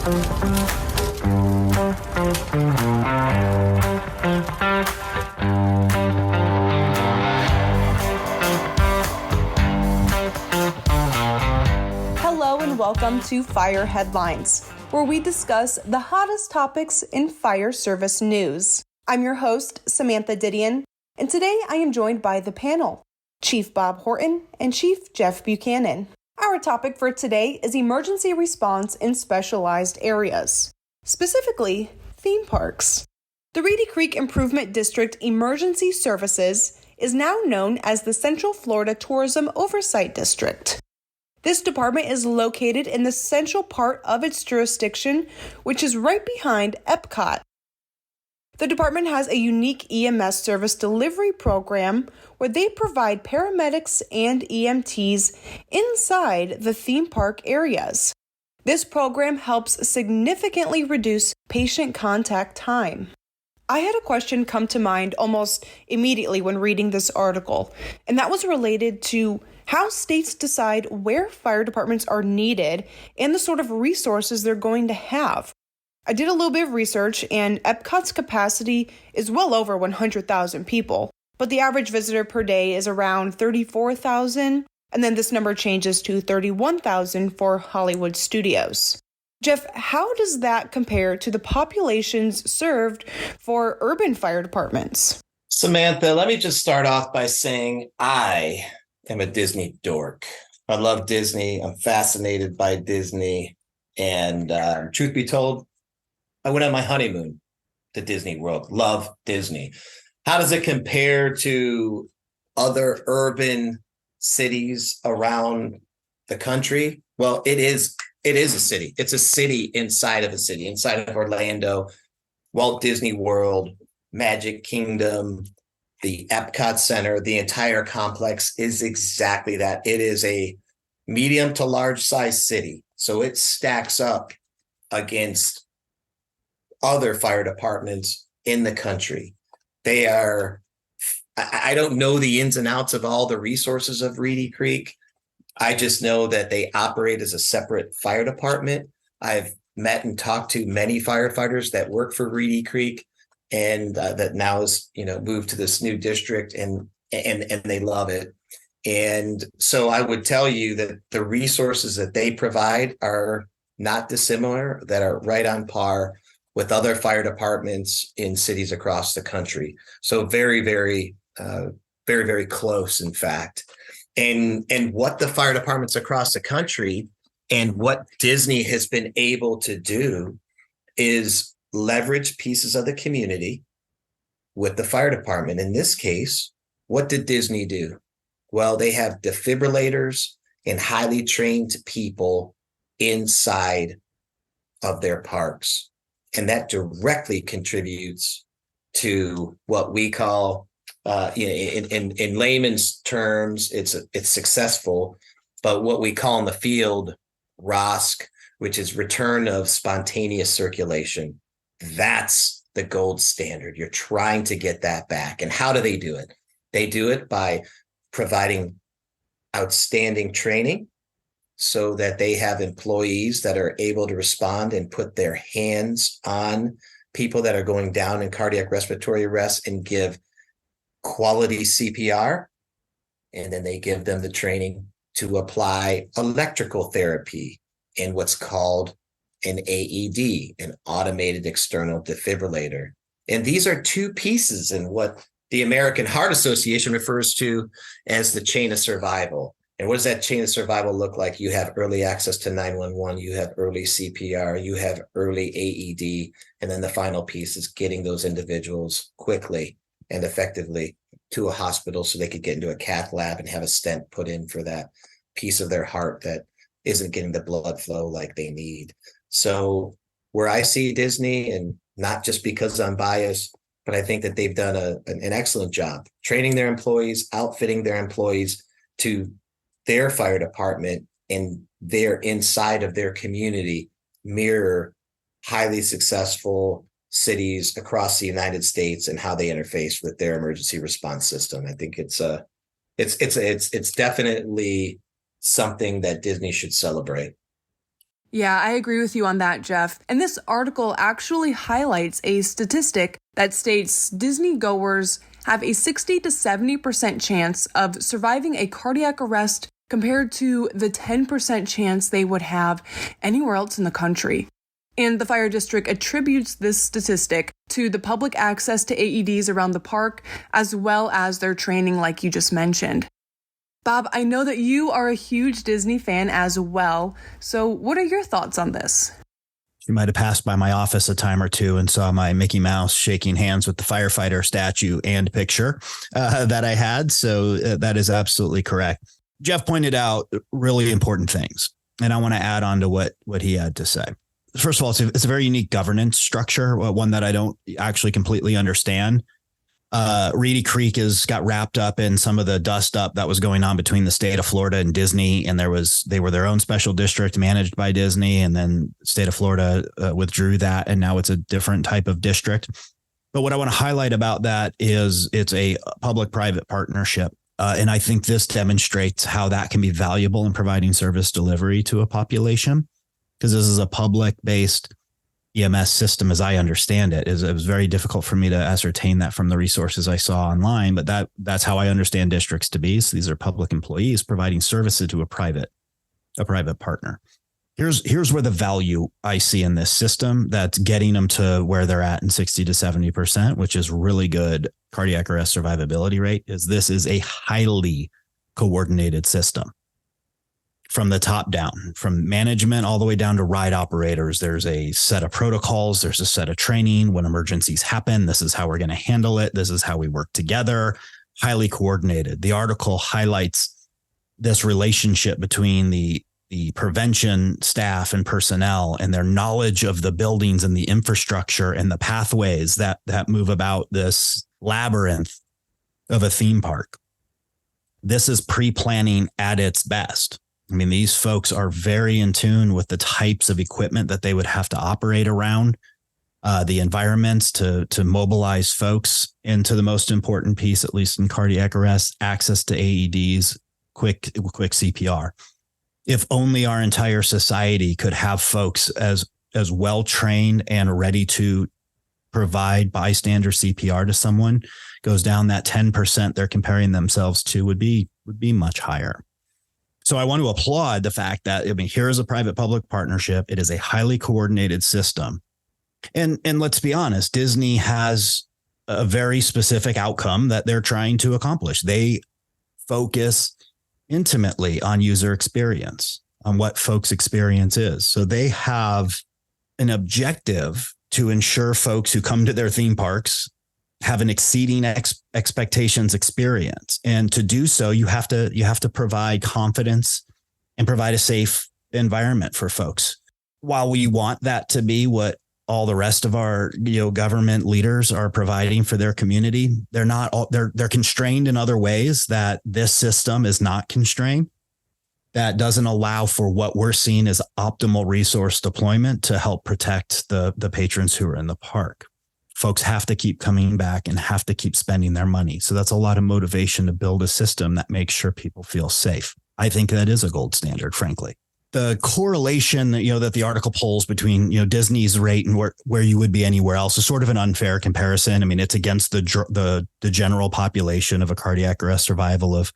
Hello and welcome to Fire Headlines, where we discuss the hottest topics in fire service news. I'm your host, Samantha Didion, and today I am joined by the panel, Chief Bob Horton and Chief Jeff Buchanan. Our topic for today is emergency response in specialized areas, specifically theme parks. The Reedy Creek Improvement District Emergency Services is now known as the Central Florida Tourism Oversight District. This department is located in the central part of its jurisdiction, which is right behind Epcot. The department has a unique EMS service delivery program where they provide paramedics and EMTs inside the theme park areas. This program helps significantly reduce patient contact time. I had a question come to mind almost immediately when reading this article, and that was related to how states decide where fire departments are needed and the sort of resources they're going to have. I did a little bit of research, and Epcot's capacity is well over 100,000 people, but the average visitor per day is around 34,000, and then this number changes to 31,000 for Hollywood Studios. Jeff, how does that compare to the populations served for urban fire departments? Samantha, let me just start off by saying I am a Disney dork. I love Disney. I'm fascinated by Disney. And truth be told, I went on my honeymoon to Disney World. Love Disney. How does it compare to other urban cities around the country? Well, it is a city. It's a city inside of a city, inside of Orlando, Walt Disney World, Magic Kingdom, the Epcot Center, the entire complex is exactly that. It is a medium to large size city. So it stacks up against other fire departments in the country. They are, I don't know the ins and outs of all the resources of Reedy Creek. I just know that they operate as a separate fire department. I've met and talked to many firefighters that work for Reedy Creek and that now is, moved to this new district and they love it. And so I would tell you that the resources that they provide are not dissimilar, that are right on par with other fire departments in cities across the country. So very, very, very, very close, in fact. And what the fire departments across the country and what Disney has been able to do is leverage pieces of the community with the fire department. In this case, what did Disney do? Well, they have defibrillators and highly trained people inside of their parks. And that directly contributes to what we call, in layman's terms, it's successful, but what we call in the field, ROSC, which is return of spontaneous circulation. That's the gold standard. You're trying to get that back. And how do they do it? They do it by providing outstanding training so that they have employees that are able to respond and put their hands on people that are going down in cardiac respiratory arrest and give quality CPR. And then they give them the training to apply electrical therapy in what's called an AED, an automated external defibrillator. And these are two pieces in what the American Heart Association refers to as the chain of survival. And what does that chain of survival look like? You have early access to 911, you have early CPR, you have early AED, and then the final piece is getting those individuals quickly and effectively to a hospital so they could get into a cath lab and have a stent put in for that piece of their heart that isn't getting the blood flow like they need. So where I see Disney, and not just because I'm biased, but I think that they've done an excellent job training their employees, outfitting their employees to their fire department, and their inside of their community mirror highly successful cities across the United States and how they interface with their emergency response system. I think it's definitely something that Disney should celebrate. Yeah, I agree with you on that, Jeff. And this article actually highlights a statistic that states Disney goers have a 60 to 70% chance of surviving a cardiac arrest compared to the 10% chance they would have anywhere else in the country. And the fire district attributes this statistic to the public access to AEDs around the park, as well as their training like you just mentioned. Bob, I know that you are a huge Disney fan as well, so what are your thoughts on this? You might have passed by my office a time or two and saw my Mickey Mouse shaking hands with the firefighter statue and picture that I had, so that is absolutely correct. Jeff pointed out really important things, and I want to add on to what he had to say. First of all, it's a very unique governance structure, one that I don't actually completely understand. Reedy Creek got wrapped up in some of the dust up that was going on between the state of Florida and Disney. And they were their own special district managed by Disney. And then the state of Florida withdrew that. And now it's a different type of district. But what I want to highlight about that is it's a public-private partnership. And I think this demonstrates how that can be valuable in providing service delivery to a population, because this is a public-based EMS system, as I understand it. It was very difficult for me to ascertain that from the resources I saw online, but that's how I understand districts to be. So these are public employees providing services to a private partner. Here's where the value I see in this system that's getting them to where they're at in 60 to 70%, which is really good cardiac arrest survivability rate, is this is a highly coordinated system. From the top down, from management all the way down to ride operators, there's a set of protocols. There's a set of training. When emergencies happen, this is how we're going to handle it. This is how we work together. Highly coordinated. The article highlights this relationship between the prevention staff and personnel and their knowledge of the buildings and the infrastructure and the pathways that move about this labyrinth of a theme park. This is pre-planning at its best. I mean, these folks are very in tune with the types of equipment that they would have to operate around, the environments to mobilize folks into the most important piece, at least in cardiac arrest, access to AEDs, quick CPR. If only our entire society could have folks as well trained and ready to provide bystander CPR to someone goes down, that 10% they're comparing themselves to would be much higher. So I want to applaud the fact that, here is a private-public partnership. It is a highly coordinated system. And let's be honest, Disney has a very specific outcome that they're trying to accomplish. They focus intimately on user experience, on what folks' experience is. So they have an objective to ensure folks who come to their theme parks have an exceeding expectations experience. And to do so, you have to provide confidence and provide a safe environment for folks. While we want that to be what all the rest of our government leaders are providing for their community, they're constrained in other ways that this system is not constrained. That doesn't allow for what we're seeing as optimal resource deployment to help protect the patrons who are in the park. Folks have to keep coming back and have to keep spending their money. So that's a lot of motivation to build a system that makes sure people feel safe. I think that is a gold standard, frankly. The correlation that the article pulls between Disney's rate and where you would be anywhere else is sort of an unfair comparison. I mean, it's against the general population of a cardiac arrest survival of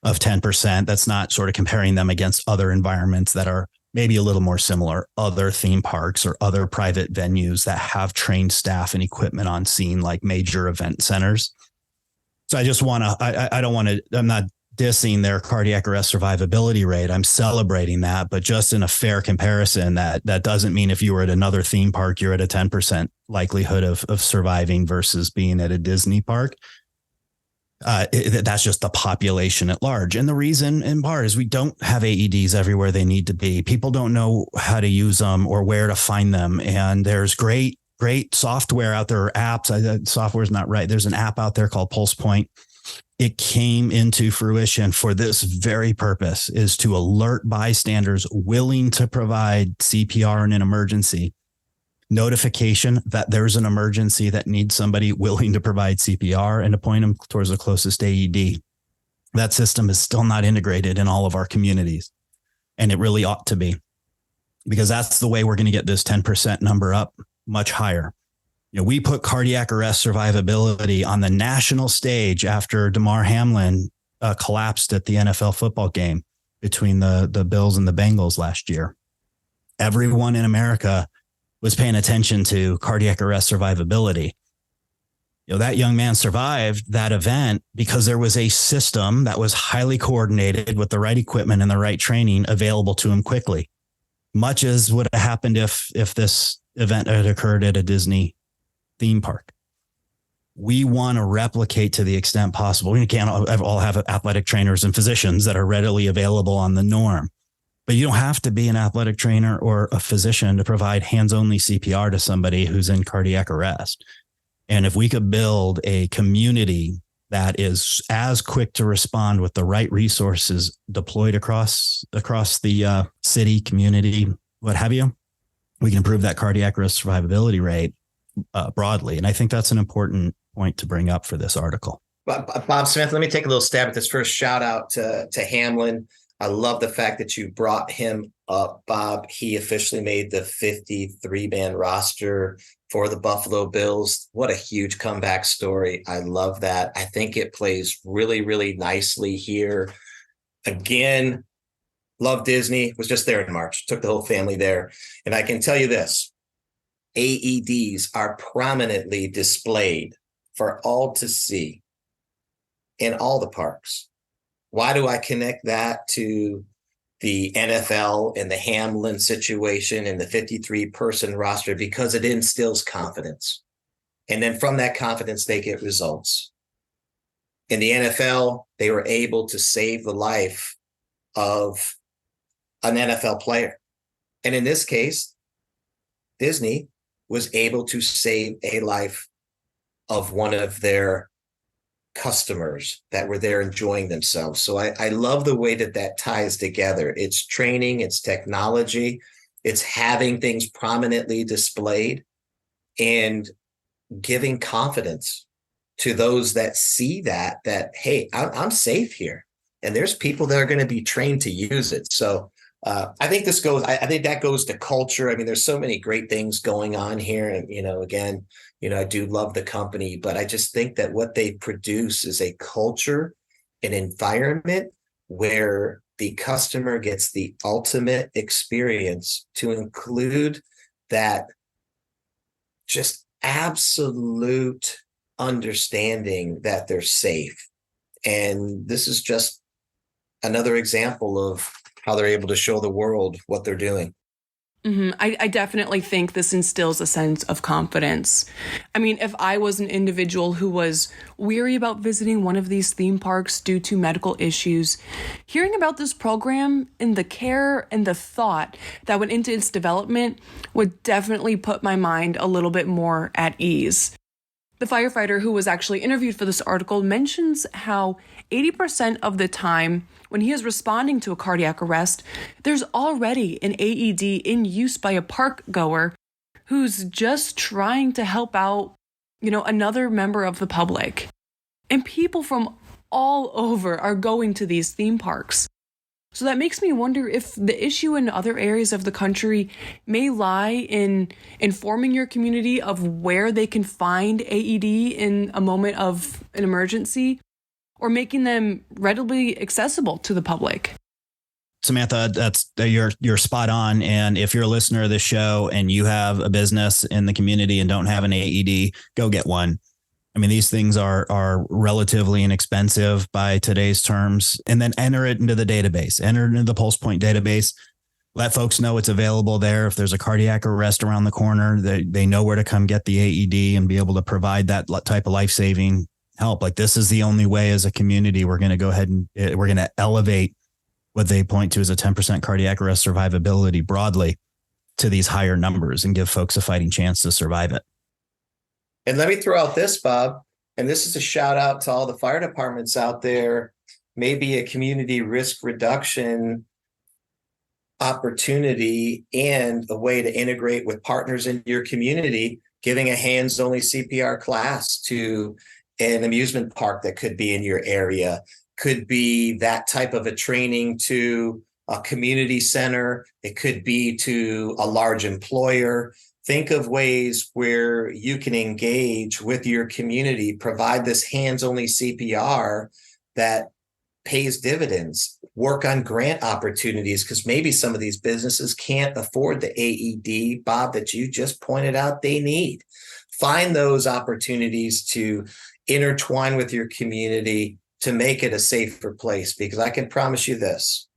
10%. That's not sort of comparing them against other environments that are maybe a little more similar, other theme parks or other private venues that have trained staff and equipment on scene, like major event centers. So I just want to, I'm not dissing their cardiac arrest survivability rate. I'm celebrating that, but just in a fair comparison, that doesn't mean if you were at another theme park, you're at a 10% likelihood of surviving versus being at a Disney park. That's just the population at large. And the reason in part is we don't have AEDs everywhere they need to be. People don't know how to use them or where to find them. And there's great software out there, or apps. Software is not right. There's an app out there called Pulse Point. It came into fruition for this very purpose, is to alert bystanders willing to provide CPR in an emergency. Notification that there's an emergency that needs somebody willing to provide CPR and to point them towards the closest AED. That system is still not integrated in all of our communities, and it really ought to be. because that's the way we're going to get this 10% number up much higher. We put cardiac arrest survivability on the national stage after Damar Hamlin collapsed at the NFL football game between the Bills and the Bengals last year. Everyone in America was paying attention to cardiac arrest survivability. That young man survived that event because there was a system that was highly coordinated with the right equipment and the right training available to him quickly, much as would have happened if this event had occurred at a Disney theme park. We want to replicate to the extent possible. We can't all have athletic trainers and physicians that are readily available on the norm, but you don't have to be an athletic trainer or a physician to provide hands-only CPR to somebody who's in cardiac arrest. And if we could build a community that is as quick to respond with the right resources deployed across the city, community, what have you, we can improve that cardiac arrest survivability rate broadly. And I think that's an important point to bring up for this article. Bob Smith, let me take a little stab at this. First, shout out to Hamlin. I love the fact that you brought him up, Bob. He officially made the 53-man roster for the Buffalo Bills. What a huge comeback story. I love that. I think it plays really, really nicely here. Again, love Disney. Was just there in March. Took the whole family there. And I can tell you this, AEDs are prominently displayed for all to see in all the parks. Why do I connect that to the NFL and the Hamlin situation and the 53-person roster? Because it instills confidence. And then from that confidence, they get results. In the NFL, they were able to save the life of an NFL player. And in this case, Disney was able to save a life of one of their customers that were there enjoying themselves. So I love the way that ties together. It's training, it's technology, it's having things prominently displayed and giving confidence to those that see that, hey, I'm safe here. And there's people that are going to be trained to use it. So I think I think that goes to culture. I mean, there's so many great things going on here. And, again, I do love the company, but I just think that what they produce is a culture, an environment where the customer gets the ultimate experience, to include that just absolute understanding that they're safe. And this is just another example of how they're able to show the world what they're doing. Mm-hmm. I definitely think this instills a sense of confidence. I mean, if I was an individual who was weary about visiting one of these theme parks due to medical issues, hearing about this program and the care and the thought that went into its development would definitely put my mind a little bit more at ease. The firefighter who was actually interviewed for this article mentions how 80% of the time when he is responding to a cardiac arrest, there's already an AED in use by a park goer who's just trying to help out, another member of the public. And people from all over are going to these theme parks. So that makes me wonder if the issue in other areas of the country may lie in informing your community of where they can find AED in a moment of an emergency, or making them readily accessible to the public. Samantha, you're spot on. And if you're a listener of this show and you have a business in the community and don't have an AED, go get one. I mean, these things are relatively inexpensive by today's terms. And then enter it into the database, enter it into the Pulse Point database. Let folks know it's available there. If there's a cardiac arrest around the corner, they know where to come get the AED and be able to provide that type of life-saving help. Like, this is the only way as a community we're going to go ahead and we're going to elevate what they point to as a 10% cardiac arrest survivability broadly to these higher numbers and give folks a fighting chance to survive it. And let me throw out this, Bob, and this is a shout out to all the fire departments out there, maybe a community risk reduction opportunity and a way to integrate with partners in your community, giving a hands-only CPR class to an amusement park that could be in your area, could be that type of a training to a community center. It could be to a large employer. Think of ways where you can engage with your community, provide this hands-only CPR that pays dividends, work on grant opportunities, because maybe some of these businesses can't afford the AED, Bob, that you just pointed out they need. Find those opportunities to intertwine with your community to make it a safer place, because I can promise you this: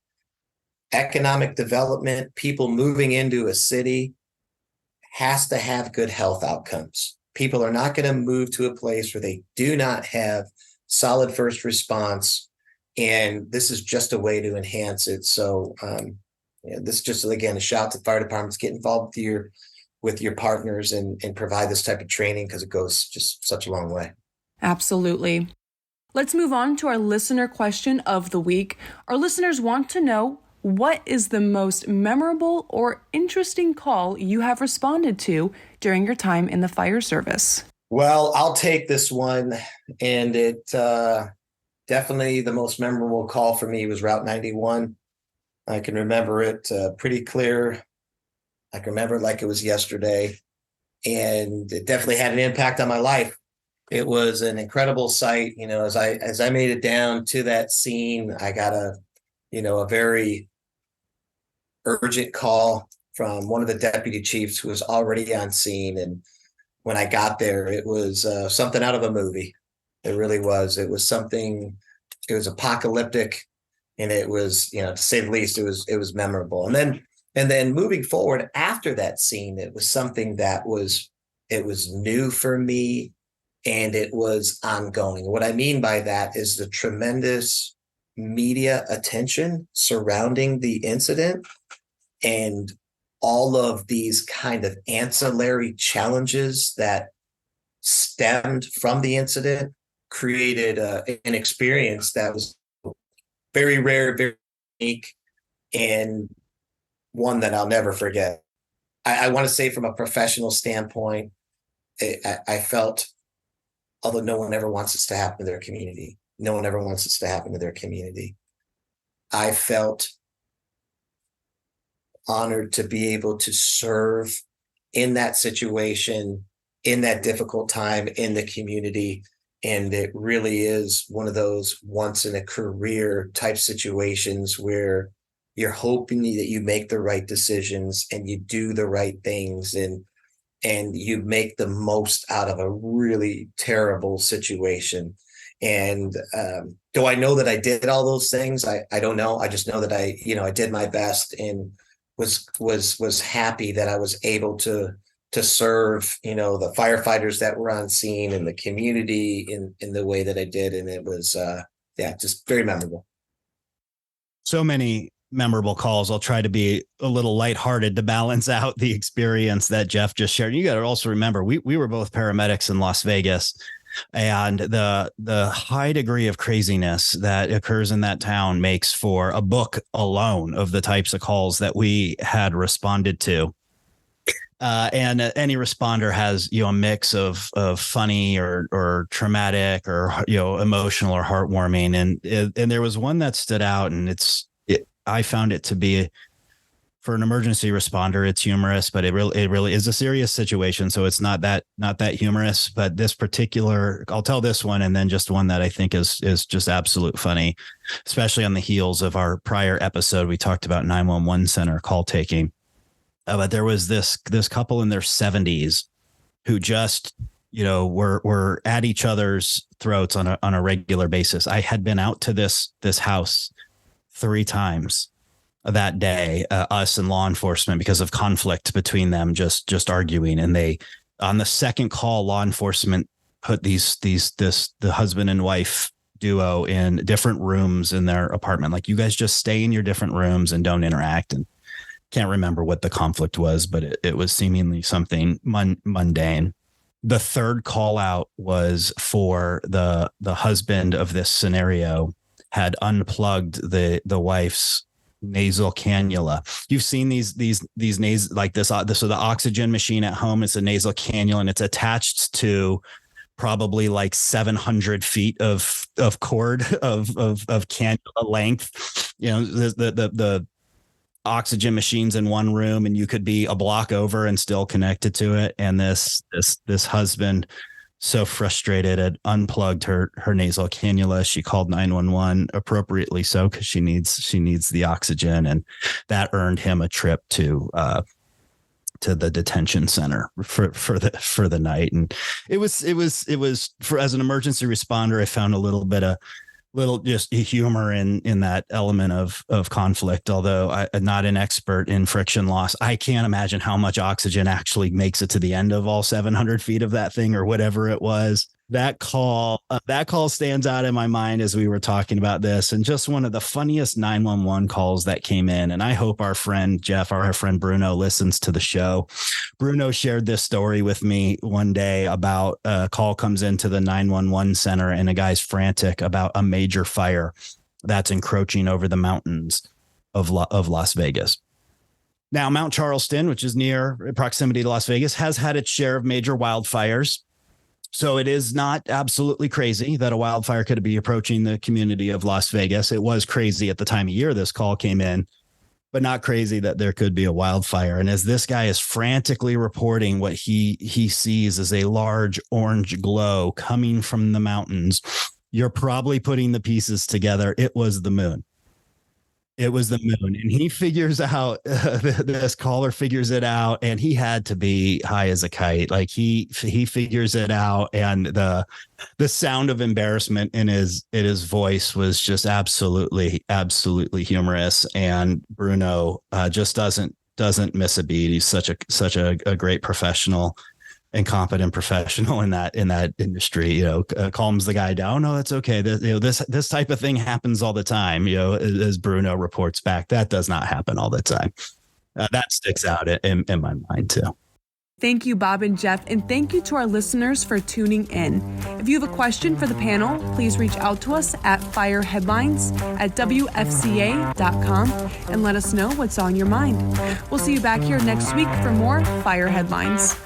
economic development, people moving into a city, has to have good health outcomes. People are not going to move to a place where they do not have solid first response. And this is just a way to enhance it. So this is just, again, a shout to fire departments. Get involved with your partners and provide this type of training, because it goes just such a long way. Absolutely. Let's move on to our listener question of the week. Our listeners want to know, what is the most memorable or interesting call you have responded to during your time in the fire service? Well, I'll take this one. And it definitely the most memorable call for me was Route 91. I can remember it pretty clear. I can remember it like it was yesterday. And it definitely had an impact on my life. It was an incredible sight. As I made it down to that scene, I got a very urgent call from one of the deputy chiefs who was already on scene. And when I got there, it was something out of a movie. It really was. It was something. It was apocalyptic, and it was, to say the least, it was memorable. And then moving forward after that scene, it was something that was new for me, and it was ongoing. What I mean by that is the tremendous media attention surrounding the incident, and all of these kind of ancillary challenges that stemmed from the incident created an experience that was very rare, very unique, and one that I'll never forget. I want to say, from a professional standpoint, I felt, although no one ever wants this to happen to their community, I felt honored to be able to serve in that situation, in that difficult time in the community. And it really is one of those once in a career type situations where you're hoping that you make the right decisions and you do the right things, and you make the most out of a really terrible situation. And do I know that I did all those things? I don't know. I just know that I did my best, and was happy that I was able to serve, the firefighters that were on scene and the community in the way that I did. And it was, just very memorable. So many memorable calls. I'll try to be a little lighthearted to balance out the experience that Jeff just shared. You got to also remember, we were both paramedics in Las Vegas, and the high degree of craziness that occurs in that town makes for a book alone of the types of calls that we had responded to. And any responder has, a mix of funny or traumatic or, emotional or heartwarming. And there was one that stood out, and I found it to be, for an emergency responder, it's humorous, but it really is a serious situation. So it's not that humorous, but this particular, I'll tell this one, and then just one that I think is just absolute funny, especially on the heels of our prior episode. We talked about 911 center call taking. But there was this couple in their 70s who just, were at each other's throats on a regular basis. I had been out to this house 3 times that day, us and law enforcement, because of conflict between them, just arguing. And they, on the second call, law enforcement put the husband and wife duo in different rooms in their apartment. Like, you guys just stay in your different rooms and don't interact. And can't remember what the conflict was, but it was seemingly something mundane. The third call out was for the husband of this scenario had unplugged the wife's nasal cannula. You've seen these nasal, like this. So the oxygen machine at home is a nasal cannula, and it's attached to probably like 700 feet of cord of cannula length. The oxygen machines in one room, and you could be a block over and still connected to it. And this husband, so frustrated, had unplugged her nasal cannula. She called 911, appropriately so, because she needs the oxygen, and that earned him a trip to the detention center for the night. And it was for, as an emergency responder, I found a little just humor in that element of conflict. Although I'm not an expert in friction loss, I can't imagine how much oxygen actually makes it to the end of all 700 feet of that thing, or whatever it was. That call stands out in my mind as we were talking about this, and just one of the funniest 911 calls that came in. And I hope our friend Jeff, our friend Bruno, listens to the show. Bruno shared this story with me one day about a call comes into the 911 center, and a guy's frantic about a major fire that's encroaching over the mountains of Las Vegas. Now, Mount Charleston, which is near proximity to Las Vegas, has had its share of major wildfires. So it is not absolutely crazy that a wildfire could be approaching the community of Las Vegas. It was crazy at the time of year this call came in, but not crazy that there could be a wildfire. And as this guy is frantically reporting what he sees as a large orange glow coming from the mountains, you're probably putting the pieces together. It was the moon. It was the moon. And he figures out, this caller figures it out, and he had to be high as a kite. Like he figures it out, and the sound of embarrassment in his voice was just absolutely humorous. And Bruno just doesn't miss a beat. He's such a great professional and competent professional in that industry. Calms the guy down. No, that's okay. This type of thing happens all the time. As Bruno reports back, that does not happen all the time. That sticks out in my mind too. Thank you, Bob and Jeff, and thank you to our listeners for tuning in. If you have a question for the panel, please reach out to us at fireheadlines@wfca.com and let us know what's on your mind. We'll see you back here next week for more Fire Headlines.